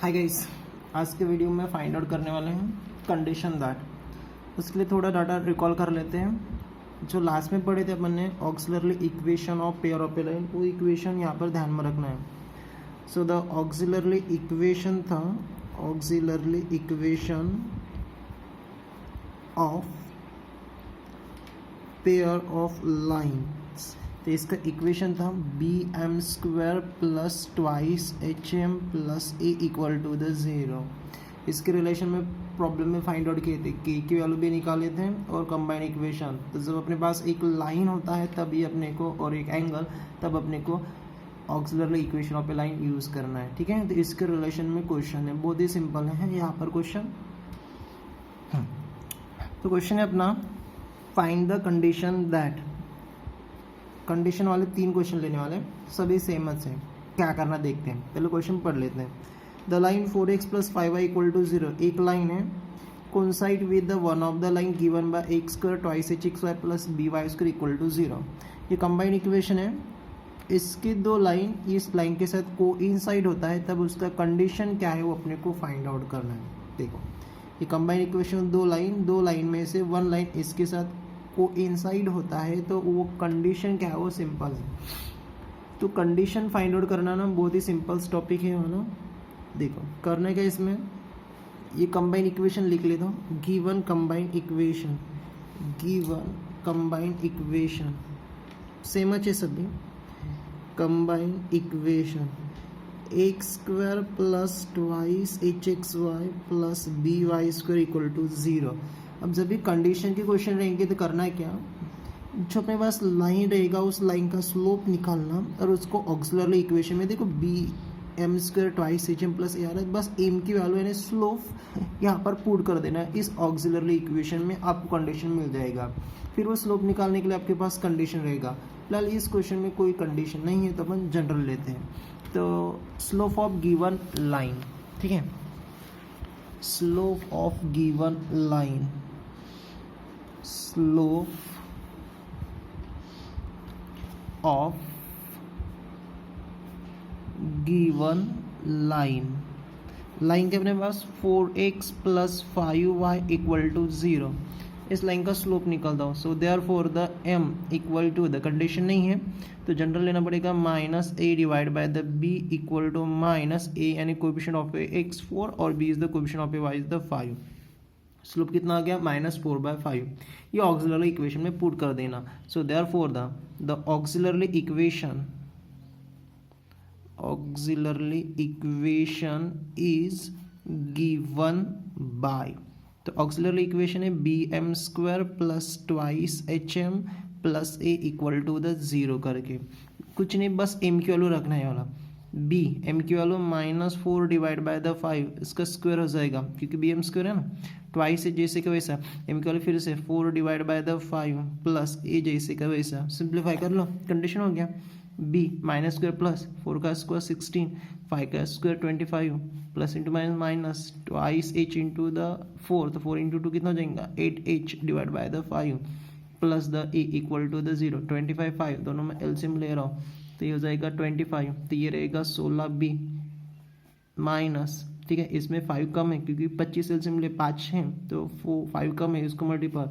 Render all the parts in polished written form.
Hi guys, आज के video में फाइंड आउट करने वाले हैं कंडीशन दैट। उसके लिए थोड़ा डाटा रिकॉल कर लेते हैं। जो लास्ट में पढ़े थे अपन ने auxiliary equation of pair of a line, वो इक्वेशन यहाँ पर ध्यान में रखना है। सो द ऑक्सिलरी इक्वेशन था auxiliary equation of pair of lines. तो इसका इक्वेशन था B M square plus twice H M plus A equal to the zero. इसके रिलेशन में प्रॉब्लम में फाइंड आउट किए थे, के की वैल्यू भी निकाले थे और कंबाइन इक्वेशन। तो जब अपने पास एक लाइन होता है तभी अपने को, और एक एंगल, तब अपने को auxiliary equation of a line use करना है। ठीक है, तो इसके रिलेशन में क्वेश्चन है, बहुत ही सिंपल है यहाँ पर क्वेश्चन। तो क्वेश्चन है अपना, find the condition that. Condition वाले 3 क्वेश्चन लेने वाले, सभी सेम है। क्या करना देखते हैं, पहले क्वेश्चन पढ़ लेते हैं। द लाइन 4x + 5y = 0, एक लाइन है, coincide with the one of the line given by x square twice hxy plus by square equal to 0। ये कंबाइंड इक्वेशन है। इसकी 2 लाइन इस लाइन के साथ कोइंसाइड होता है, तब उसका कंडीशन क्या है वो अपने को फाइंड आउट करना है। देखो, ये कंबाइंड इक्वेशन 2 लाइन में से 1 लाइन इसके साथ कोइंसाइड होता है, तो वो कंडीशन क्या है, वो सिंपल है। तो कंडीशन फाइंड आउट करना ना बहुत ही सिंपल टॉपिक है ना। देखो करने का, इसमें ये कंबाइंड इक्वेशन लिख लेता हूँ। गिवन कंबाइंड इक्वेशन सेम है सभी। Combined equation X square plus twice hxy plus by square equal to 0। अब जब भी कंडीशन के क्वेश्चन रहेंगे तो करना है क्या, जो अपने पास लाइन रहेगा उस लाइन का स्लोप निकालना और उसको ऑक्सिलरी इक्वेशन में, देखो B M square twice H M plus A आ रहा है, बस एम की वैल्यू यानी स्लोप यहाँ पर पुट कर देना है। इस ऑक्सिलरी इक्वेशन में आपको कंडीशन मिल जाएगा। फिर वो स्लोप निकालने के लिए आपके पास कंडीशन रहेगा। फिलहाल इस क्वेश्चन में कोई कंडीशन नहीं है तो अपन जनरल लेते हैं। तो स्लोप ऑफ गिवन लाइन, ठीक है, slope of given line, slope of given line के अपने पास 4x + 5y = 0। इस लाइन का स्लोप निकलता हो। So therefore the m equal to, the condition नहीं है तो जनरल लेना पड़ेगा -a divide by the b equal to -a, यानी कोएफिशिएंट ऑफ a x 4 और b is the coefficient of a y is the 5। Slope कितना आ गया, -4/5। ये ऑक्सिलरी इक्वेशन में पुट कर देना। So therefore the auxiliary equation is given by, तो ऑक्सिलरी इक्वेशन है B M square plus twice H M plus A equal to the 0 करके। कुछ नहीं, बस एम की वैल्यू रखना है वाला। बी एम की वैल्यू -4 डिवाइड बाय द 5, इसका स्क्वायर हो जाएगा क्योंकि बी एम स्क्वायर है ना। ट्वाइस है जैसे का वैसा, एम की वैल्यू फिर से 4 डिवाइड बाय द 5 प्लस ए जैसे का वैसा। सिंप्लीफाई कर लो, कंडीशन हो गया बी -स्क्वायर प्लस 4 का स्क्वायर 16, 5 का square 25 plus into minus twice H into the 4, तो 4 इंटू 2 कितना हो जाएगा 8h divide by the 5 plus the A equal to the 0। 25 5 दोनों में एलसीएम ले रहा हूँ तो ये हो जाएगा 25, तो ये रहेगा 16b माइनस, ठीक है, इसमें 5 कम है क्योंकि 25 एलसीएम ले 5 है तो 5 कम है, इसको मल्टीपल,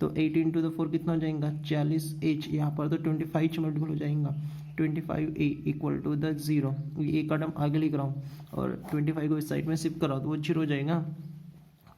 तो 8 इंटू द 4 कितना हो जाएगा 40h, यहाँ पर तो 25 मल्टीपल हो जाएगा 25a इक्वल टू द 0। ये एक कदम आगे लिख रहा हूँ और 25 को इस साइड में शिफ्ट कराओ तो वो 0 हो जाएगा।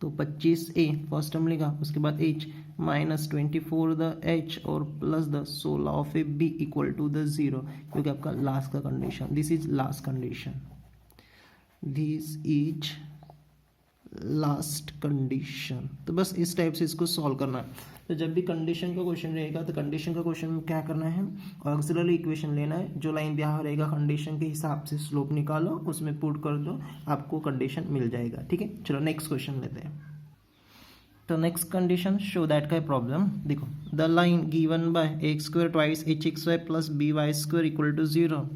तो 25a फर्स्ट टर्म लिखा, उसके बाद h -24 द h और plus the 16 of A b equal to the 0, क्योंकि आपका लास्ट का condition, this is last condition, this is last condition. तो बस इस टाइप से इसको सॉल्व करना है। तो जब भी कंडीशन का क्वेश्चन रहेगा तो कंडीशन का क्वेश्चन में क्या करना है, ऑक्सिलरी इक्वेशन लेना है, जो लाइन दिया रहेगा कंडीशन के हिसाब से स्लोप निकालो, उसमें पुट कर दो, आपको कंडीशन मिल जाएगा। ठीक है, चलो नेक्स्ट क्वेश्चन लेते हैं। तो नेक्स्ट कंडीशन शो दैट का प्रॉब्लम देखो, the line given by X square twice hxy plus by square equal to 0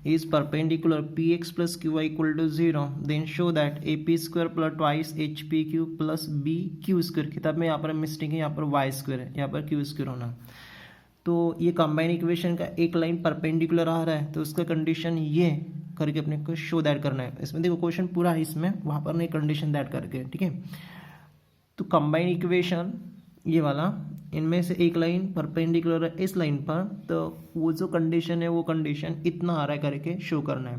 is perpendicular px plus qy equal to 0, then show that ap square plus twice hpq plus bq square, किताब में यहाँ पर mistake है, यहाँ पर y square है, यहाँ पर q स्क्वायर होना। तो ये कंबाइन इक्वेशन का एक लाइन परपेंडिकुलर आ रहा है तो उसका कंडीशन ये करके अपने को शो दैट करना है। इसमें देखो क्वेश्चन पूरा है इसमें, वहाँ पर नहीं कंडीशन दैट करके, ठीक है। तो कंबाइन इक्वेशन ये वाला, इनमें से एक लाइन परपेंडिकुलर है इस लाइन पर, तो वो जो कंडीशन है वो कंडीशन इतना आ रहा है करके शो करना है।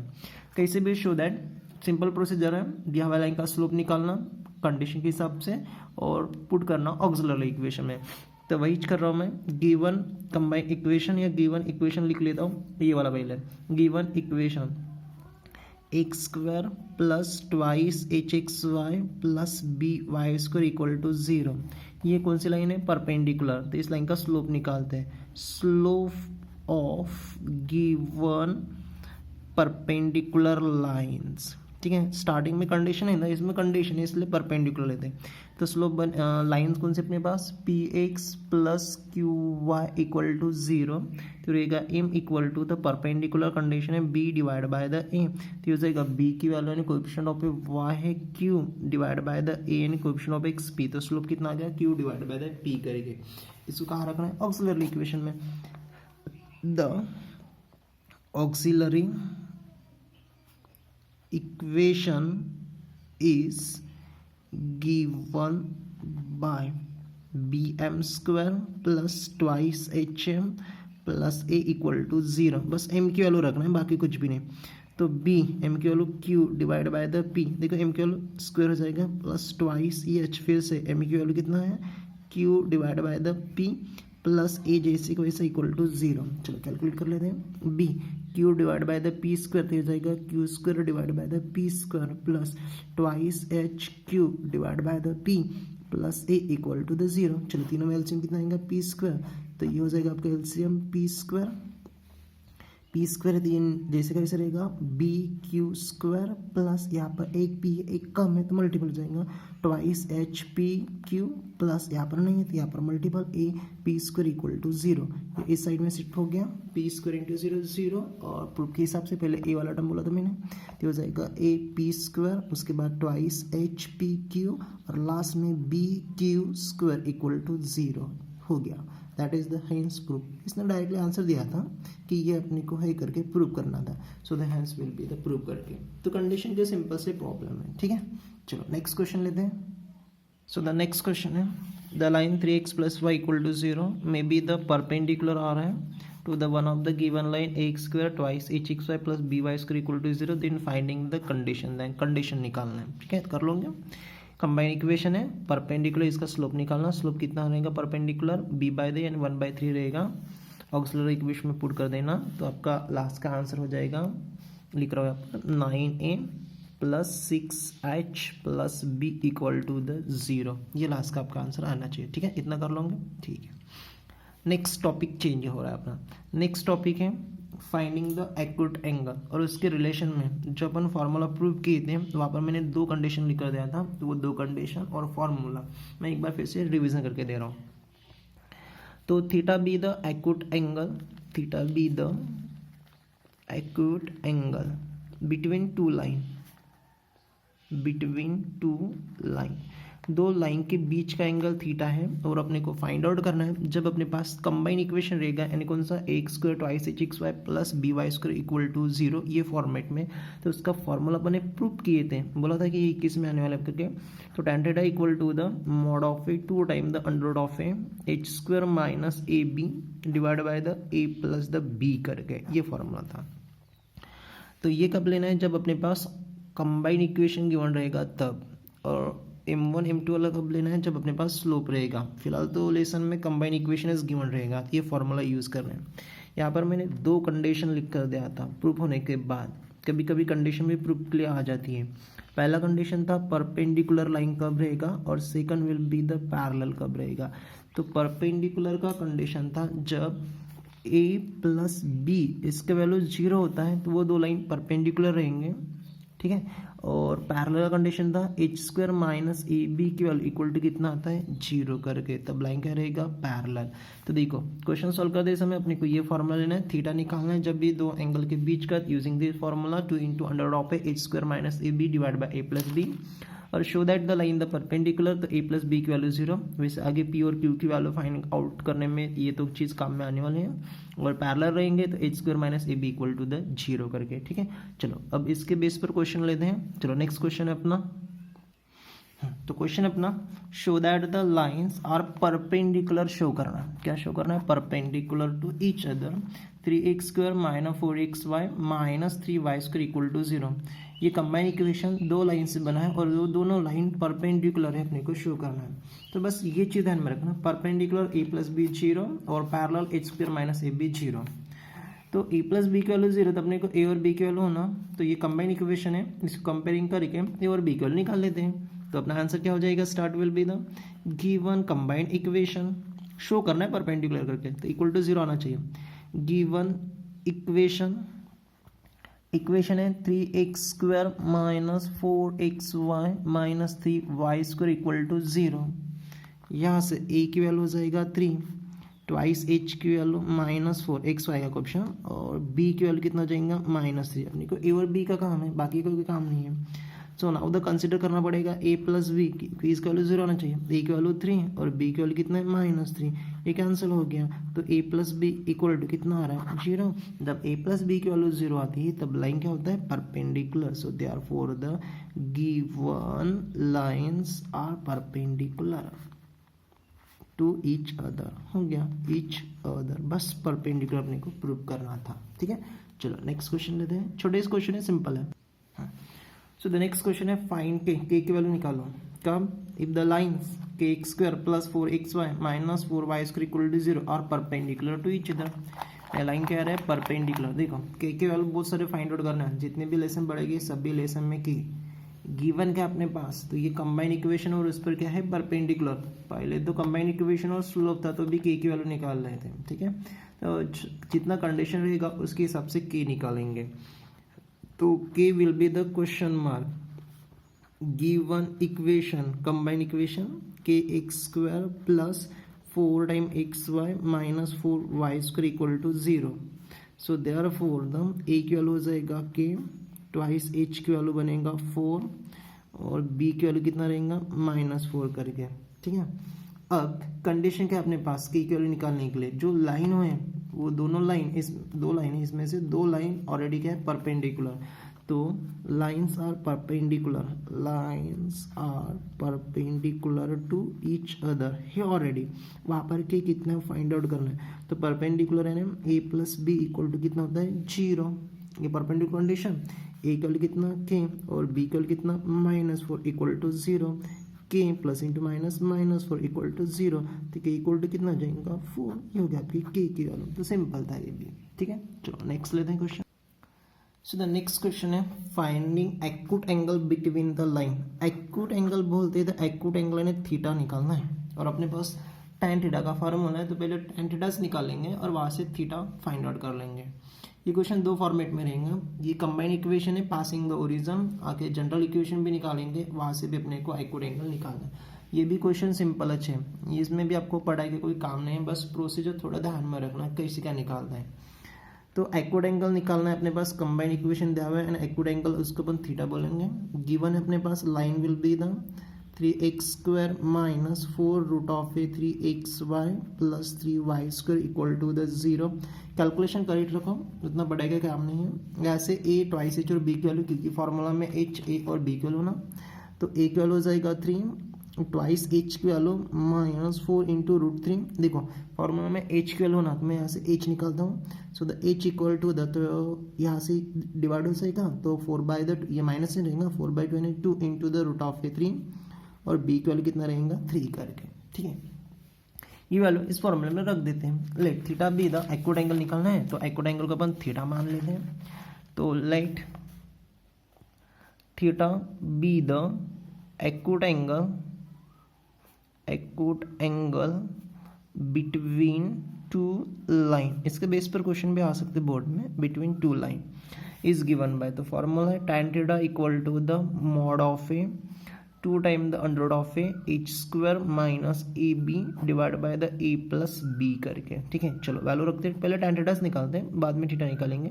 कैसे भी शो दैट, सिंपल प्रोसीजर है, दिया हुआ लाइन का स्लोप निकालना कंडीशन के हिसाब से और पुट करना ऑक्सिलरी इक्वेशन में। तो वही कर रहा हूँ मैं, गिवन कंबाइन इक्वेशन या गिवन इक्वेशन लिख लेता हूँ, ये वाला पहले given equation X square plus twice H x Y plus B Y square equal to 0। ये कौन सी लाइन है, परपेंडिकुलर, तो इस लाइन का स्लोप निकालते हैं। Slope of given perpendicular lines, ठीक है। स्टार्टिंग में कंडीशन है ना, इसमें कंडीशन है इसलिए परपेंडिकुलर लेते हैं। तो स्लोप लाइंस कौन से अपने पास, p x plus q y equal to 0, तो रहेगा एम इक्वल टू, तो परपेंडिकुलर कंडीशन है b divide by the a, तो हो जाएगा बी की वैल्यू यानी कोएफिशिएंट ऑफ वाई है q divide by the a यानी कोएफिशिएंट ऑफ एक्स पी, तो स्लोप कितना आ गया q divide by the p करेंगे। इसको कहाँ रखना है, ऑक्सिलरी इक्वेशन में। The auxiliary equation is given by bm square plus twice hm plus a equal to 0। बस m की वैल्यू रखना है, बाकी कुछ भी नहीं। तो b m की value q divide by the p, देखो m की वैल्यू स्क्वायर हो जाएगा प्लस ट्वाइस ये h, फिर से m की वैल्यू कितना है q divide by the p plus a जैसे को वैसे इक्वल टू 0। चलो कैलकुलेट कर लेते हैं, b q divide by the P square, तो हो जाएगा q square divide by the P square plus twice H Q divide by the p plus a equal to the 0। चलो तीनों में एलसीएम कितना आएगा पी स्क्वायर, तो ये हो जाएगा आपका एलसीएम पी स्क्वायर है, तीन जैसे का वैसे रहेगा बी क्यू स्क्वायर प्लस यहाँ पर एक पी एक कम है तो मल्टीपल हो जाएगा twice H P Q plus यहाँ पर नहीं है तो यहाँ पर multiple A P square equal to 0। इस साइड में शिफ्ट हो गया पी स्क्वायर इंटू 0 0, और प्रूफ के हिसाब से पहले ए वाला टर्म बोला था मैंने, तो हो जाएगा ए पी स्क्वायर, उसके बाद ट्वाइस एच पी क्यू और लास्ट में B Q square equal to 0 हो गया। That is the hence proof. इसने डायरेक्टली आंसर दिया था कि ये अपने को है करके प्रूव करना था, so the hence will be the prove करके। तो कंडीशन के सिंपल से प्रॉब्लम है, ठीक है। चलो नेक्स्ट क्वेश्चन लेते हैं। सो द नेक्स्ट क्वेश्चन है the line 3x plus y equal to 0 may be the perpendicular आ रहा है to the one of the given line x square twice H x Y plus B Y square equal to 0, then finding the condition, then condition निकालना है, ठीक है। कर लोगे, combine equation है, परपेंडिकुलर इसका स्लोप निकालना, स्लोप कितना रहेगा परपेंडिकुलर b बाय द यानी 1/3 रहेगा, ऑक्सिलरी इक्वेशन में पुट कर देना, तो आपका लास्ट का आंसर हो जाएगा, लिख रहा हूँ यहाँ पर 9a plus 6h plus b equal to the 0, ये लास्ट का आपका आंसर आना चाहिए, ठीक है। इतना कर लोगे, ठीक है। नेक्स्ट टॉपिक चेंज हो रहा है अपना, नेक्स्ट टॉपिक है फाइंडिंग द एक्यूट एंगल, और उसके रिलेशन में जो अपन फार्मूला प्रूव किए थे तो वहाँ पर मैंने 2 कंडीशन लिख कर दिया था, तो वो 2 कंडीशन और फार्मूला मैं एक बार फिर से रिवीजन करके दे रहा हूँ। तो theta be the acute angle, theta be the acute angle between two line, between two line, 2 line के बीच का एंगल थीटा है, और अपने को फाइंड आउट करना है जब अपने पास कंबाइन इक्वेशन रहेगा, यानी कौन सा X square twice H x Y plus B Y square equal to 0 ये फॉर्मेट में। तो उसका फॉर्मूला अपने प्रूव किए थे, बोला था कि ये 21 में आने वाला करके। तो tan theta equal to the mod of A 2 time the under root of A H square minus A B divide by the A plus the B करके, ये फॉर्मूला था। तो ये कब लेना है, जब अपने पास कंबाइन इक्वेशन गिवन रहेगा तब, और m1 m2 वाला कब लेना है, जब अपने पास स्लोप रहेगा। फिलहाल तो लेसन में कंबाइन इक्वेशन इज गिवन रहेगा, ये फॉर्मूला यूज़ कर रहे हैं। यहाँ पर मैंने 2 कंडीशन लिख कर दिया था प्रूफ होने के बाद, कभी कभी कंडीशन भी प्रूफ के लिए आ जाती है। पहला कंडीशन था परपेंडिकुलर लाइन कब रहेगा, और second will be the parallel कब रहेगा। तो परपेंडिकुलर का कंडीशन था जब a प्लस बी इसका वैल्यू 0 होता है तो वो 2 लाइन परपेंडिकुलर रहेंगे, ठीक है। और पैरेलल कंडीशन था एच स्क्वायर माइनस ए बी की वैल्यू इक्वल टू कितना आता है 0 करके, तब लाइन क्या रहेगा पैरेलल। तो देखो क्वेश्चन सॉल्व करते समय अपने को ये फॉर्मूला लेना है, थीटा निकालना है जब भी 2 एंगल के बीच का, using this formula 2 into under of h square minus A B divide by a plus b, और show that the line the perpendicular, तो ए प्लस बी की वैल्यू 0। वैसे आगे पी और क्यू की वैल्यू फाइंड आउट करने में ये तो चीज़ काम में आने वाले हैं, और पैरेलल रहेंगे तो h square minus A b equal to the 0 करके, ठीक है। चलो अब इसके बेस पर क्वेश्चन लेते हैं। चलो नेक्स्ट क्वेश्चन है अपना, तो क्वेश्चन अपना show that the lines are perpendicular, show करना, क्या शो करना है, perpendicular to each other 3x square minus 4xy minus 3y square equal to 0। ये कंबाइन इक्वेशन दो लाइन से बना है और वो दोनों लाइन परपेंडिकुलर है, अपने को शो करना है। तो बस ये चीज़ ध्यान में रखना, परपेंडिकुलर ए प्लस बी 0 और पैरेलल एच स्क्वायर माइनस ए बी 0। तो ए प्लस बी की वैल्यू 0, तो अपने को ए और बी की वैल्यू होना, तो ये कंबाइन इक्वेशन है, इसको कंपेयरिंग करके ए और बी की वैल्यू निकाल लेते हैं। तो अपना आंसर क्या हो जाएगा, start will be the given combined equation, show करना है परपेंडिकुलर करके, तो इक्वल टू 0 आना चाहिए। गिवन इक्वेशन है 3x square minus 4xy minus 3y square equal to 0। यहाँ से a की वैल्यू हो जाएगा 3, ट्वाइस h की वैल्यू माइनस 4, x आएगा ऑप्शन, और b की वैल्यू कितना हो जाएगा -3। अपने को a और b का काम है, बाकी का कोई काम नहीं है। सो ना उधर कंसिडर करना पड़ेगा a प्लस बी, इसका वैल्यू 0 आना चाहिए, a की वैल्यू 3 और b की वैल्यू कितना है -3, ये कैंसिल हो गया। तो a plus b equal to कितना आ रहा है 0। जब a प्लस बी की वैल्यू 0 आती है तब लाइन क्या होता है, perpendicular. So therefore the given lines are perpendicular to each other, हो गया ईच अदर, बस परपेंडिकुलर अपने को प्रूव करना था, ठीक है। चलो नेक्स्ट क्वेश्चन लेते हैं, छोटे क्वेश्चन है, सिंपल है। सो द नेक्स्ट क्वेश्चन है फाइंड के की वैल्यू निकालो। कब, if the lines k x square plus 4xy minus 4y square equal to 0 are perpendicular to each other. Line क्या है, परपेंडिकुलर। देखो के वैल्यू बहुत सारे फाइंड आउट करना है, जितने भी लेसन बढ़ेगी सभी लेसन में की गिवन क्या अपने पास, तो ये कंबाइन इक्वेशन और उस पर क्या है परपेंडिकुलर। पहले तो कंबाइन इक्वेशन और स्लोप था तो भी के की वैल्यू निकाल रहे थे, ठीक है। तो जितना कंडीशन रहेगा उसके हिसाब से के निकालेंगे। तो k will be the question mark given equation, combine equation k x square plus 4 time x y minus 4y square equal to 0। So therefore the a की वैल्यू हो जाएगा के, ट्वाइस एच की वैल्यू बनेगा 4 और बी की value कितना रहेगा -4 करके, ठीक है। अब कंडीशन क्या अपने पास के की वैल्यू निकालने के लिए, जो लाइन है वो दोनों लाइन, इस दो लाइन है, इसमें से दो लाइन ऑलरेडी क्या है परपेंडिकुलर। तो lines are perpendicular, lines are perpendicular to each other है ऑलरेडी, वहाँ पर के कितना फाइंड आउट करना है। तो परपेंडिकुलर है ना, ए प्लस बी इक्वल टू कितना होता है 0, ये परपेंडिकुलर कंडीशन। ए कल कितना के और बी कल कितना -4 इक्वल टू 0, के प्लस इंटू -4 इक्वल टू 0, तो के इक्वल टू कितना जाएगा 4, ये हो गया आपकी के की वैल्यू। तो सिंपल था ये भी, ठीक है। चलो नेक्स्ट लेते हैं question. So the next question है finding acute angle between the line. Acute angle बोलते हैं तो एक्यूट एंगल ने थीटा निकालना है, और अपने पास tan थीटा का फॉर्मूला है, तो पहले tan थीटा से निकालेंगे और वहाँ से थीटा फाइंड आउट कर लेंगे। ये क्वेश्चन दो फॉर्मेट में रहेंगे, ये कंबाइन इक्वेशन है पासिंग द ओरिजिन, आके जनरल इक्वेशन भी निकालेंगे, वहाँ से भी अपने को एक्यूट एंगल निकालना है। ये भी क्वेश्चन सिंपल अच्छे हैं, इसमें भी आपको पढ़ाई का कोई काम नहीं है, बस प्रोसीजर थोड़ा ध्यान में रखना कैसे क्या निकालना है। तो एक्यूट एंगल निकालना है, अपने पास कंबाइन इक्वेशन दिया हुआ है एंड एक्यूट एंगल उसको अपन थीटा बोलेंगे। गिवन है अपने पास line will be the 3x square minus 4 root of a 3xy plus 3y square equal to the 0। Calculation correct रखो, उतना बढ़ेगा काम नहीं है। ऐसे ए ट्वाइस एच और बी की वैल्यू, क्योंकि फॉर्मूला में एच ए और बी की वैल्यू ना, तो ए की वैल्यू हो जाएगा 3, ट्वाइस एच की वैल्यू -4 इंटू √3। देखो फॉर्मूला में एच की वैल्यू ना, तो मैं यहाँ से एच निकालता हूँ। So the h equal to the, तो यहाँ से डिवाइड हो जाएगा, तो 4/, ये माइनस से रहेगा 4/22 into the root of a 3, और बी की वैल्यू कितना रहेगा 3 करके, ठीक है। ये वैल्यू इस फॉर्मूले में रख देते हैं। Late theta be the acute angle निकालना है, तो एक्यूट एंगल को अपन थीटा मान लेते हैं। तो let theta be the acute angle between two line. इसके बेस पर क्वेश्चन भी आ सकते बोर्ड में, between two line is given by, तो फॉर्मूला है tan theta equal to the mod of A 2 time the under root of A H square minus A B divide by the A plus b करके, ठीक है। चलो value रखते हैं, पहले tan theta निकालते हैं, बाद में थीटा निकालेंगे।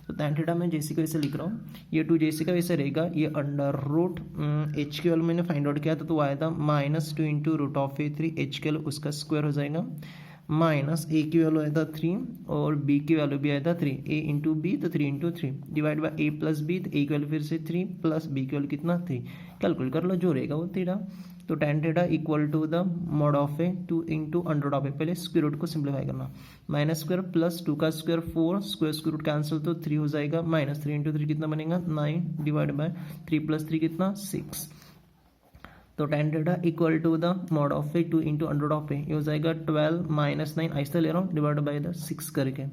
तो tan थीटा मैं जैसे को वैसे लिख रहा हूँ, ये 2 जैसे का वैसे रहेगा, ये अंडर रूट एच की वैल्यू मैंने फाइंड आउट किया था तो आया था -2 into root of a 3, h की वैल्यू उसका स्क्वायर हो जाएगा, माइनस ए की वैल्यू आया था 3 और बी की वैल्यू भी आया था 3, ए इंटू बी तो 3 into 3 divide by a plus b, तो ए की वैल्यू फिर से 3 प्लस बी की वैल्यू कितना 3, कैलकुलेट कर लो जो रहेगा वो थीटा। तो tan theta equal to the mod of A 2 into under of a, पहले स्क्वायर रूट को सिंप्लीफाई करना, माइनस स्क्वायर प्लस 2 का स्क्वायर 4, स्क्वायर रूट कैंसिल तो 3 हो जाएगा, माइनस 3 इंटू 3 कितना बनेगा 9 डिवाइड बाय 3 प्लस 3 कितना 6। तो tan theta equal to the mod of A 2 into under of a, ये हो जाएगा 12 माइनस 9 ऐसा ले रहा हूँ डिवाइड बाय द 6 करके।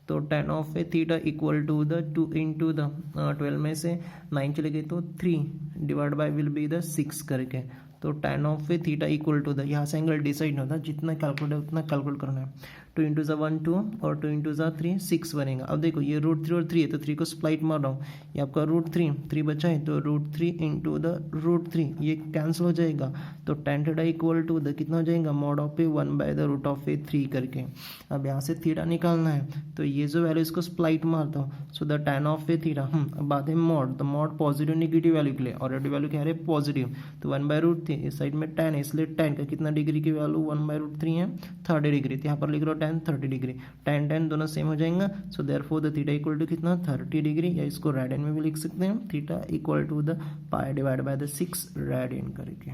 तो tan of a theta equal to the 2 into the 12 में से 9 चले गए तो 3 divide by will be the 6 करके। तो tan of a theta equal to the, यहाँ से एंगल डिसाइड नहीं होता, जितना कैलकुलेट है उतना कैलकुलेट करना है। 2 इंटू ज़ा 1 2 और 2 इंटू ज़ा 3 6 बनेगा। अब देखो ये √3 और 3 है तो 3 को स्प्लाइट मार रहा हूँ, ये आपका √3 बचा है तो √3 इंटू द √3 ये कैंसिल हो जाएगा। तो tan theta equal to the कितना हो जाएगा mod of a 1 by the root of a 3 करके। अब यहाँ से थीटा निकालना है तो ये जो वैल्यू इसको स्प्लाइट मारता हूँ, so the tan of a theta. अब बात है मॉड, तो मॉड पॉजिटिव नेगेटिव वैल्यू के लिए, और वैल्यू क्या है पॉजिटिव, तो 1 बाय √3 इस साइड में tan है इसलिए tan का कितना डिग्री की वैल्यू 1 बाय √3 है 30 डिग्री, तो यहाँ पर लिख रहा हूँ tan 30 डिग्री, tan दोनों सेम हो जाएंगे। So therefore the theta equal to कितना 30 डिग्री, या इसको रेडियन में भी लिख सकते हैं, theta equal to the pi divide by the 6 radian करके।